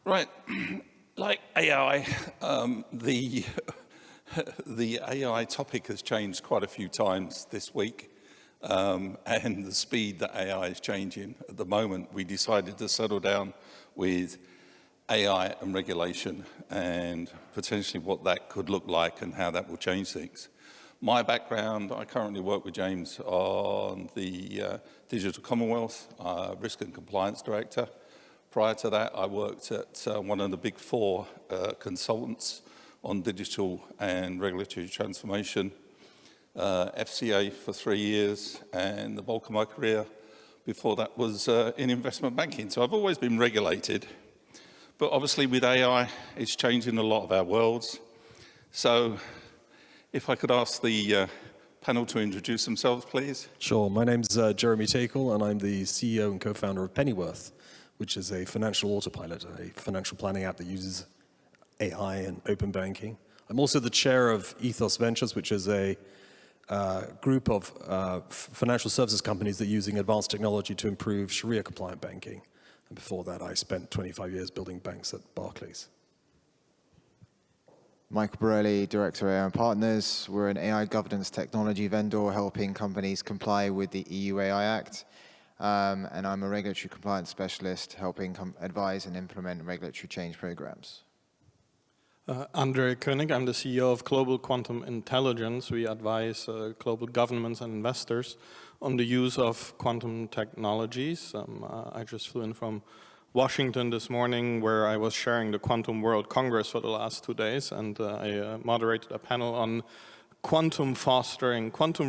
Right, like AI, the AI topic has changed quite a few times this week, and the speed that AI is changing. At the moment, we decided to settle down with AI and regulation and potentially what that could look like and how that will change things. My background, I currently work with James on the Digital Commonwealth, Risk and Compliance Director. Prior to that, I worked at one of the big four consultants on digital and regulatory transformation, FCA for 3 years, and the bulk of my career before that was in investment banking. So I've always been regulated, but obviously with AI, it's changing a lot of our worlds. So if I could ask the panel to introduce themselves, please. Sure. My name's Jeremy Takle, and I'm the CEO and co-founder of Pennyworth, which is a financial autopilot, a financial planning app that uses AI and open banking. I'm also the chair of Ethos Ventures, which is a group of financial services companies that are using advanced technology to improve Sharia-compliant banking. And before that, I spent 25 years building banks at Barclays. Michael Borrelli, Director of AI Partners. We're an AI governance technology vendor helping companies comply with the EU AI Act. And I'm a regulatory compliance specialist helping advise and implement regulatory change programs. Andre Konig, I'm the CEO of Global Quantum Intelligence. We advise global governments and investors on the use of quantum technologies. I just flew in from Washington this morning, where I was sharing the Quantum World Congress for the last 2 days, and I moderated a panel on quantum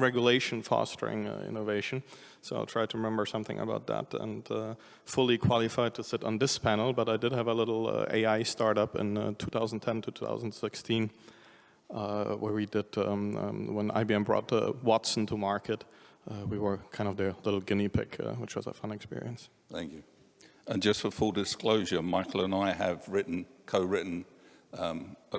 regulation fostering innovation. So I'll try to remember something about that, and fully qualified to sit on this panel, but I did have a little AI startup in 2010 to 2016, where we did, when IBM brought Watson to market, we were kind of the little guinea pig, which was a fun experience. Thank you. And just for full disclosure, Michael and I have co-written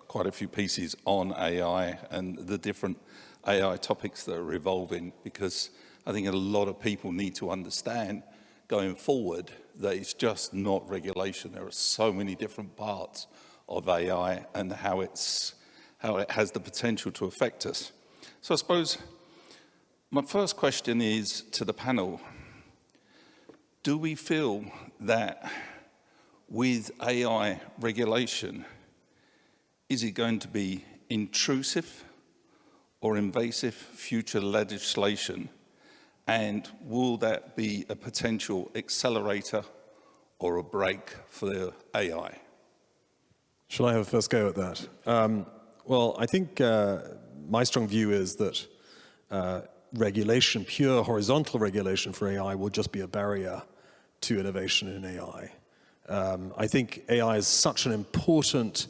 quite a few pieces on AI and the different AI topics that are evolving, because I think a lot of people need to understand going forward that it's just not regulation. There are so many different parts of AI and how it has the potential to affect us. So I suppose my first question is to the panel. Do we feel that with AI regulation, is it going to be intrusive or invasive future legislation? And will that be a potential accelerator or a brake for the AI? Shall I have a first go at that? Well, I think my strong view is that regulation, pure horizontal regulation for AI, will just be a barrier to innovation in AI. I think AI is such an important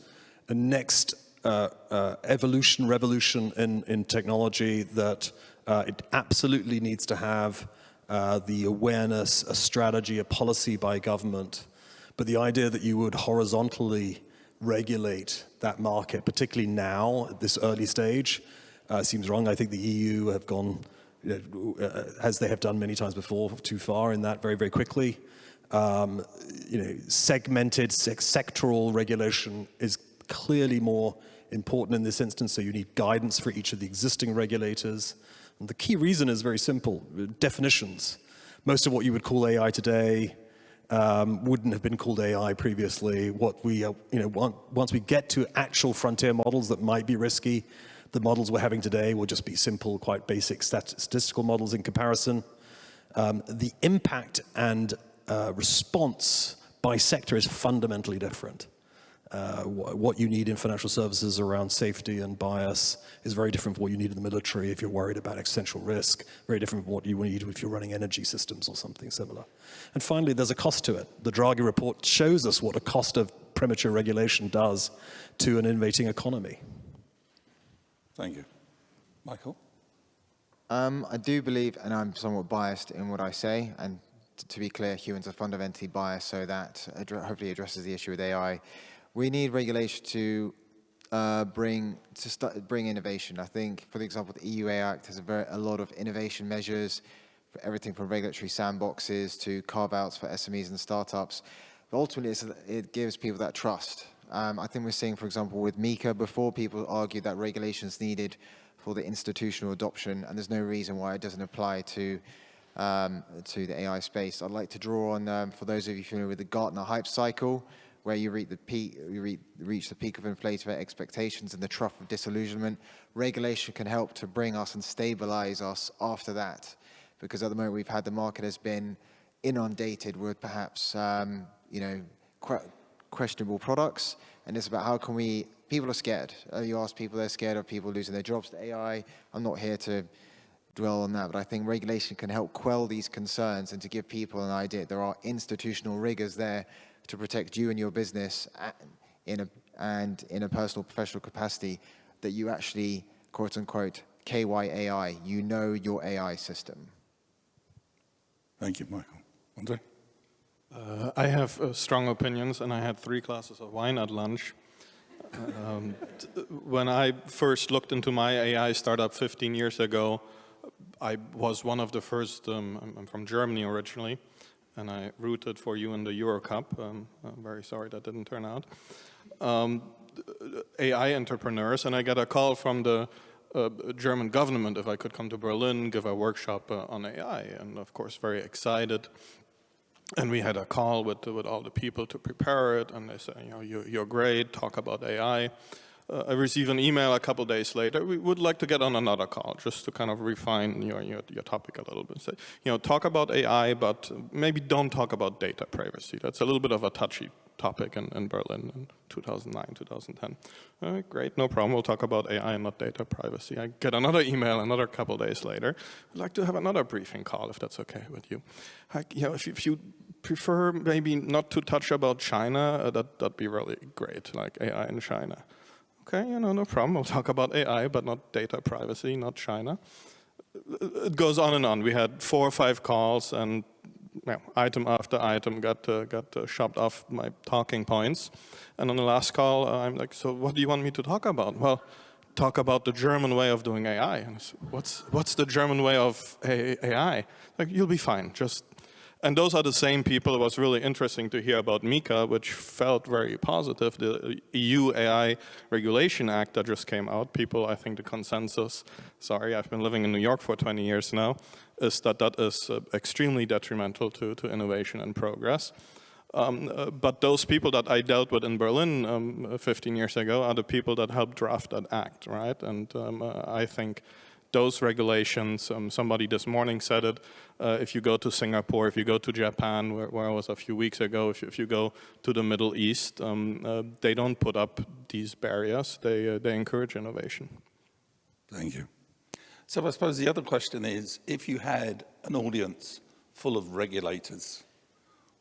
next revolution in technology that it absolutely needs to have the awareness, a strategy, a policy by government. But the idea that you would horizontally regulate that market, particularly now at this early stage, seems wrong. I think the EU have gone, as they have done many times before, too far in that very, very quickly. Segmented, sectoral regulation is clearly more important in this instance, so you need guidance for each of the existing regulators. And the key reason is very simple: definitions. Most of what you would call AI today wouldn't have been called AI previously. What we, once we get to actual frontier models that might be risky, the models we're having today will just be simple, quite basic statistical models in comparison. The impact and response by sector is fundamentally different. What you need in financial services around safety and bias is very different from what you need in the military if you're worried about existential risk, very different from what you need if you're running energy systems or something similar. And finally, there's a cost to it. The Draghi report shows us what a cost of premature regulation does to an innovating economy. Thank you. Michael? I do believe, and I'm somewhat biased in what I say, and to be clear, humans are fundamentally biased, so that hopefully addresses the issue with AI. We need regulation to bring innovation. I think, for example, the EU AI Act has a lot of innovation measures, for everything from regulatory sandboxes to carve-outs for SMEs and startups. But ultimately, it gives people that trust. I think we're seeing, for example, with Mika, before people argued that regulations needed for the institutional adoption, and there's no reason why it doesn't apply to the AI space. I'd like to draw on, for those of you familiar with the Gartner hype cycle, where you reach the peak of inflated expectations and the trough of disillusionment. Regulation can help to bring us and stabilize us after that, because at the moment the market has been inundated with perhaps questionable products, and it's about how can we. People are scared. You ask people, they're scared of people losing their jobs to AI. I'm not here to dwell on that, but I think regulation can help quell these concerns and to give people an idea. There are institutional rigors there to protect you and your business in a personal, professional capacity, that you actually, quote unquote, KYAI, you know your AI system. Thank you, Michael. Andre? I have strong opinions, and I had 3 glasses of wine at lunch. When I first looked into my AI startup 15 years ago, I was one of the first, I'm from Germany originally, and I rooted for you in the Euro Cup. I'm very sorry that didn't turn out. AI entrepreneurs, and I got a call from the German government if I could come to Berlin, give a workshop on AI, and of course very excited. And we had a call with all the people to prepare it, and they said, you're great, talk about AI. I received an email a couple days later. We would like to get on another call just to kind of refine your topic a little bit. Say, talk about AI, but maybe don't talk about data privacy. That's a little bit of a touchy topic in Berlin in 2009, 2010. All right, great, no problem. We'll talk about AI and not data privacy. I get another email another couple days later. I'd like to have another briefing call, if that's okay with you. If you prefer maybe not to touch about China, that'd be really great, like AI in China. Okay, no problem. We'll talk about AI, but not data privacy, not China. It goes on and on. We had 4 or 5 calls, and item after item got chopped off my talking points. And on the last call, I'm like, so what do you want me to talk about? Well, talk about the German way of doing AI. And I said, what's the German way of AI? Like, you'll be fine. And those are the same people. It was really interesting to hear about Mika, which felt very positive. The EU AI Regulation Act that just came out. People, I think the consensus, sorry, I've been living in New York for 20 years now, is that is extremely detrimental to innovation and progress. But those people that I dealt with in Berlin 15 years ago are the people that helped draft that act, right? And I think those regulations, somebody this morning said it, if you go to Singapore, if you go to Japan, where I was a few weeks ago, if you go to the Middle East, they don't put up these barriers, they encourage innovation. Thank you. So I suppose the other question is, if you had an audience full of regulators,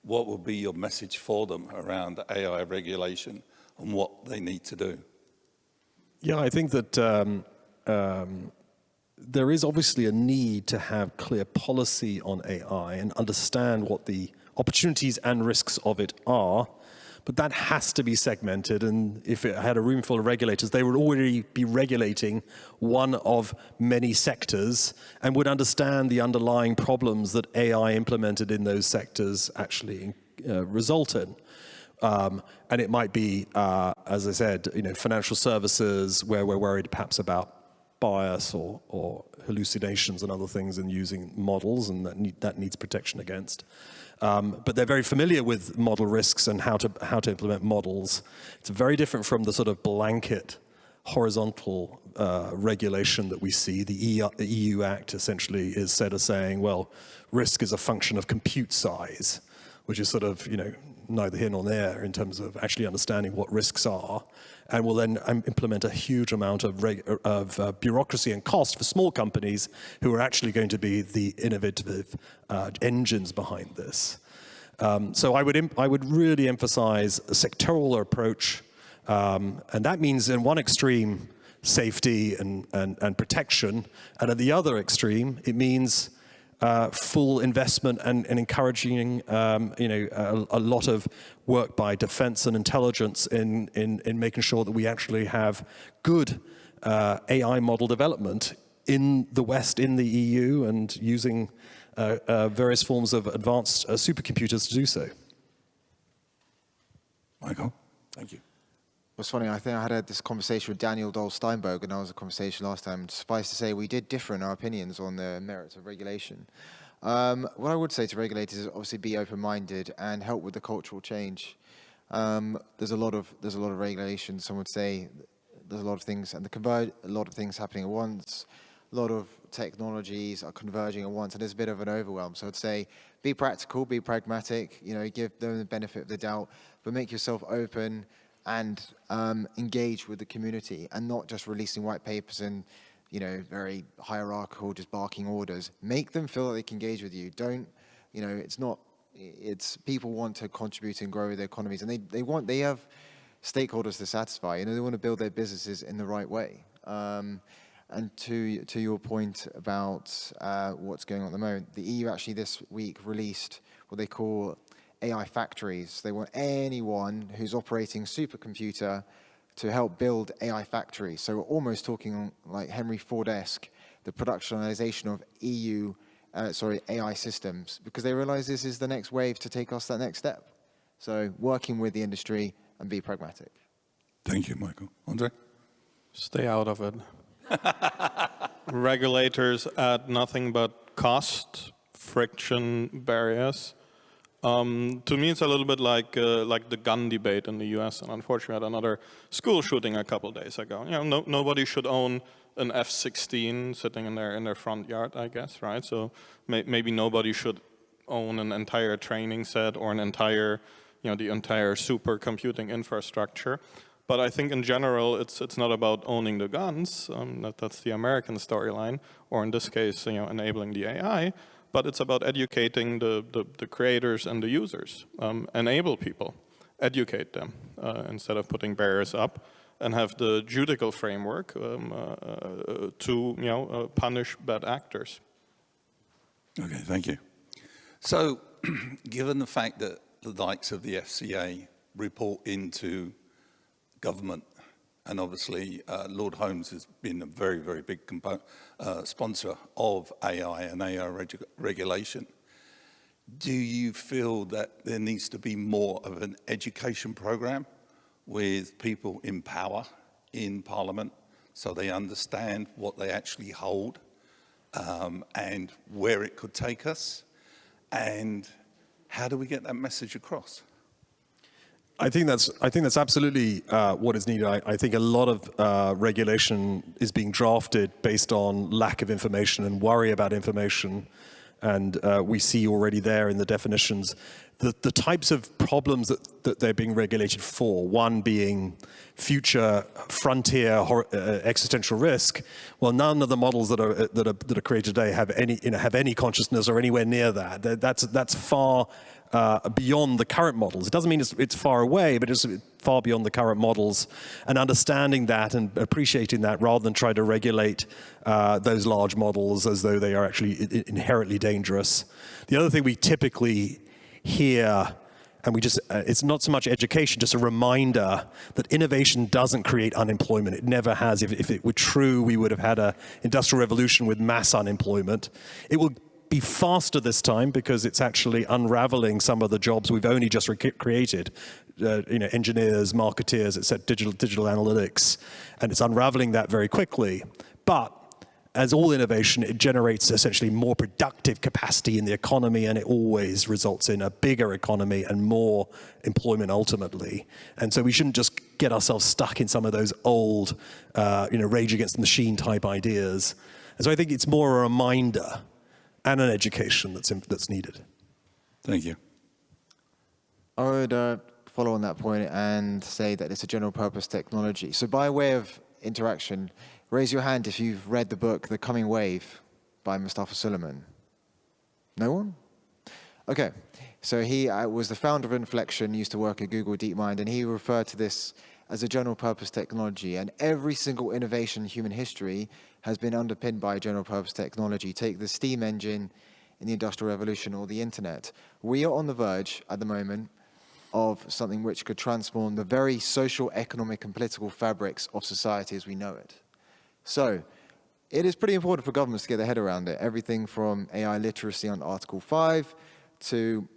what would be your message for them around AI regulation and what they need to do? Yeah, I think that there is obviously a need to have clear policy on AI and understand what the opportunities and risks of it are, but that has to be segmented. And if it had a room full of regulators, they would already be regulating one of many sectors and would understand the underlying problems that AI implemented in those sectors actually result in. And it might be, as I said, financial services where we're worried perhaps about bias or hallucinations and other things in using models, and that needs protection against. But they're very familiar with model risks and how to implement models. It's very different from the sort of blanket horizontal regulation that we see. The EU Act essentially is said as saying, well, risk is a function of compute size, which is sort of, neither here nor there in terms of actually understanding what risks are, and will then implement a huge amount of bureaucracy and cost for small companies who are actually going to be the innovative engines behind this. So I would really emphasize a sectoral approach, and that means in one extreme safety and protection, and at the other extreme it means full investment and encouraging a lot of work by defense and intelligence in making sure that we actually have good AI model development in the West, in the EU, and using various forms of advanced supercomputers to do so. Michael, thank you. What's funny, I think I had this conversation with Daniel Dahl-Steinberg, and that was a conversation last time. Suffice to say, we did differ in our opinions on the merits of regulation. What I would say to regulators is obviously be open-minded and help with the cultural change. There's a lot of regulations. Some would say there's a lot of things, and a lot of things happening at once. A lot of technologies are converging at once, and there's a bit of an overwhelm. So I'd say be practical, be pragmatic. Give them the benefit of the doubt, but make yourself open and engage with the community, and not just releasing white papers and very hierarchical, just barking orders. Make them feel that they can engage with you. Don't, it's people want to contribute and grow their economies, and they have stakeholders to satisfy. They want to build their businesses in the right way. And to your point about what's going on at the moment, the EU actually this week released what they call AI factories. They want anyone who's operating a supercomputer to help build AI factories. So we're almost talking like Henry Ford-esque, the productionization of AI systems, because they realize this is the next wave to take us that next step. So working with the industry and be pragmatic. Thank you, Michael. Andre? Stay out of it. Regulators add nothing but cost, friction, barriers. To me, it's a little bit like the gun debate in the U.S. And unfortunately, we had another school shooting a couple days ago. Nobody should own an F-16 sitting in their front yard, I guess, right? So maybe nobody should own an entire training set or an entire, the entire supercomputing infrastructure. But I think in general, it's not about owning the guns. That's the American storyline, or in this case, enabling the AI. But it's about educating the creators and the users. Enable people, educate them, instead of putting barriers up, and have the judicial framework to punish bad actors. Okay, thank you. So, given the fact that the likes of the FCA report into government, and obviously Lord Holmes has been a very, very big sponsor of AI and AI regulation, do you feel that there needs to be more of an education program with people in power in Parliament so they understand what they actually hold and where it could take us? And how do we get that message across? I think that's absolutely what is needed. I think a lot of regulation is being drafted based on lack of information and worry about information, and we see already there in the definitions the types of problems that they're being regulated for. One being future frontier existential risk. Well, none of the models that are created today have any consciousness or anywhere near that. That's far beyond the current models. It doesn't mean it's far away, but it's far beyond the current models. And understanding that and appreciating that, rather than try to regulate those large models as though they are actually inherently dangerous. The other thing we typically hear, and it's not so much education, just a reminder that innovation doesn't create unemployment. It never has. If it were true, we would have had an industrial revolution with mass unemployment. It will be faster this time because it's actually unraveling some of the jobs we've only just created. Engineers, marketeers, etc., digital analytics, and it's unraveling that very quickly. But as all innovation, it generates essentially more productive capacity in the economy, and it always results in a bigger economy and more employment ultimately. And so we shouldn't just get ourselves stuck in some of those old, rage against the machine type ideas. And so I think it's more a reminder and an education that's needed. Thank you. I would follow on that point and say that it's a general purpose technology. So by way of interaction, raise your hand if you've read the book The Coming Wave by Mustafa Suleiman. No one? Okay. So he was the founder of Inflection, used to work at Google DeepMind, and he referred to this as a general purpose technology. And every single innovation in human history has been underpinned by a general purpose technology. Take the steam engine in the Industrial Revolution or the internet. We are on the verge at the moment of something which could transform the very social, economic, and political fabrics of society as we know it. So it is pretty important for governments to get their head around it. Everything from AI literacy on Article 5 to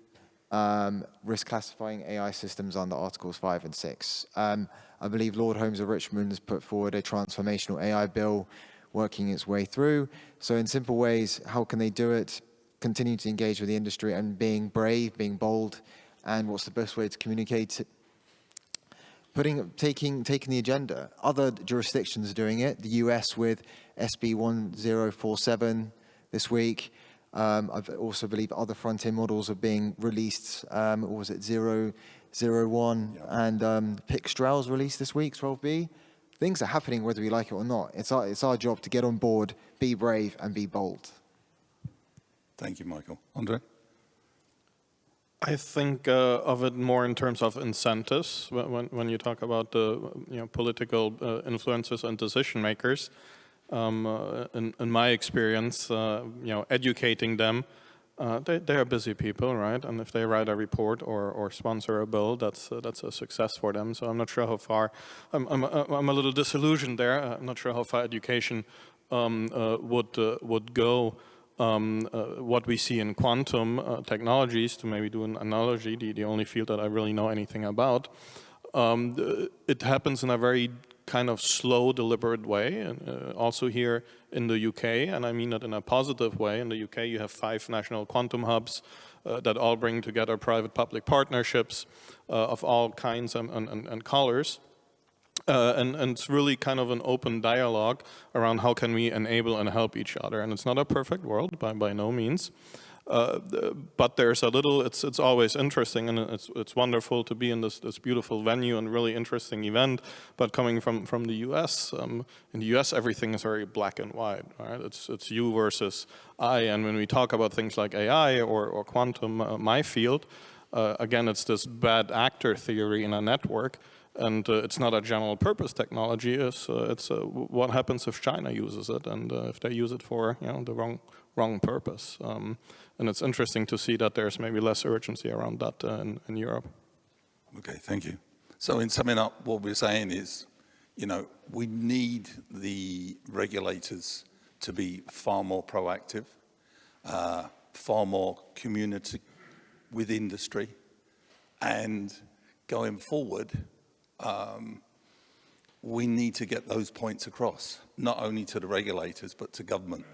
risk classifying AI systems under Articles 5 and 6. I believe Lord Holmes of Richmond has put forward a transformational AI bill working its way through. So in simple ways, how can they do it? Continue to engage with the industry and being brave, being bold, and what's the best way to communicate? Taking the agenda. Other jurisdictions are doing it. The US with SB 1047 this week. I also believe other frontier models are being released. Or was it 001? Yeah. And PIC-Strauss released this week, 12B. Things are happening whether we like it or not. It's our job to get on board, be brave, and be bold. Thank you, Michael. Andre? I think of it more in terms of incentives. When you talk about the political influencers and decision makers, in my experience, educating them, they are busy people, right? And if they write a report or sponsor a bill, that's a success for them. So I'm not sure how far. I'm a little disillusioned there. I'm not sure how far education would go. What we see in quantum technologies, to maybe do an analogy, the only field that I really know anything about, it happens in a very kind of slow, deliberate way. And also here in the UK, and I mean that in a positive way. In the UK, you have 5 national quantum hubs that all bring together private-public partnerships of all kinds and colors. And it's really kind of an open dialogue around how can we enable and help each other. And it's not a perfect world by no means. But there's a little, it's always interesting, and it's wonderful to be in this beautiful venue and really interesting event. But coming from the US, in the US everything is very black and white, right? It's you versus I. And when we talk about things like AI or quantum, my field, again, it's this bad actor theory in a network. And it's not a general purpose technology. It's what happens if China uses it, and if they use it for the wrong purpose. And it's interesting to see that there's maybe less urgency around that in Europe. Okay, thank you. So in summing up, what we're saying is, we need the regulators to be far more proactive, far more community with industry, and going forward, we need to get those points across, not only to the regulators, but to government.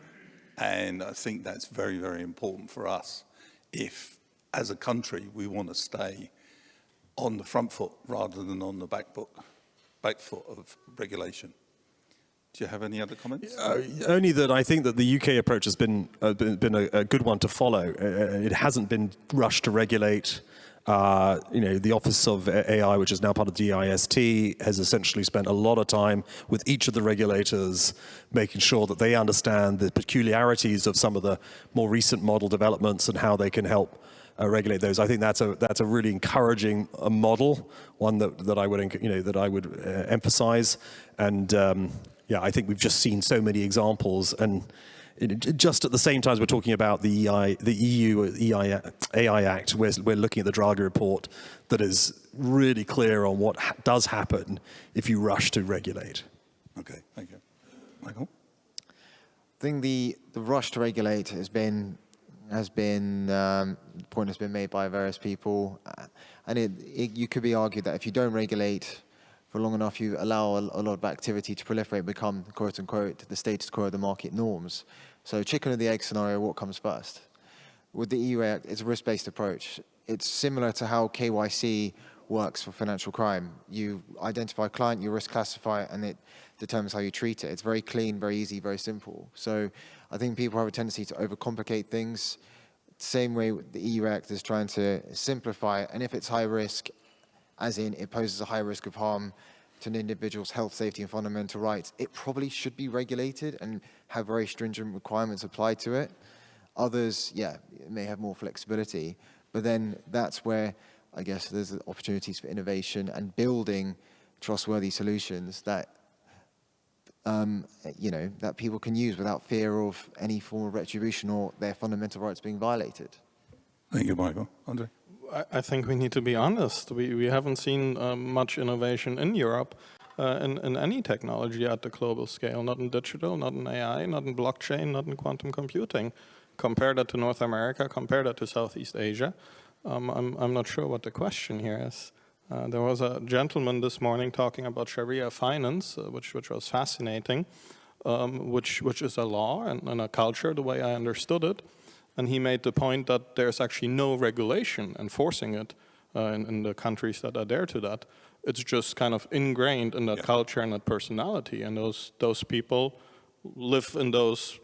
And I think that's very, very important for us if, as a country, we want to stay on the front foot rather than on the back foot of regulation. Do you have any other comments? Only that I think that the UK approach has been a good one to follow. It hasn't been rushed to regulate. The Office of AI, which is now part of DIST, has essentially spent a lot of time with each of the regulators, making sure that they understand the peculiarities of some of the more recent model developments and how they can help regulate those. I think that's a really encouraging model, one that I would emphasize. And I think we've just seen so many examples. And just at the same time as we're talking about the EU AI Act, we're looking at the Draghi report that is really clear on what does happen if you rush to regulate. Okay, thank you. Michael? I think the rush to regulate has been the point has been made by various people, and you could be argued that if you don't regulate for long enough, you allow a lot of activity to proliferate, become, quote unquote, the status quo of the market norms. So chicken or the egg scenario, what comes first? With the EU Act, it's a risk-based approach. It's similar to how KYC works for financial crime. You identify a client, you risk classify it, and it determines how you treat it. It's very clean, very easy, very simple. So I think people have a tendency to overcomplicate things. Same way the EU Act is trying to simplify it, and if it's high risk, as in it poses a high risk of harm to an individual's health, safety, and fundamental rights, it probably should be regulated and have very stringent requirements applied to it. Others, it may have more flexibility, but then that's where I guess there's opportunities for innovation and building trustworthy solutions that that people can use without fear of any form of retribution or their fundamental rights being violated. Thank you, Michael. Andre? I think we need to be honest. We haven't seen much innovation in Europe in any technology at the global scale, not in digital, not in AI, not in blockchain, not in quantum computing. Compare that to North America, compare that to Southeast Asia. I'm not sure what the question here is. There was a gentleman this morning talking about Sharia finance, which was fascinating, which is a law and a culture, the way I understood it. And he made the point that there's actually no regulation enforcing it in the countries that adhere to that. It's just kind of ingrained in that culture and that personality. And those people live in those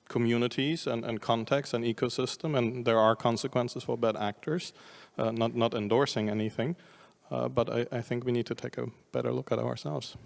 communities and contexts and ecosystem, and there are consequences for bad actors, not endorsing anything. But I think we need to take a better look at ourselves.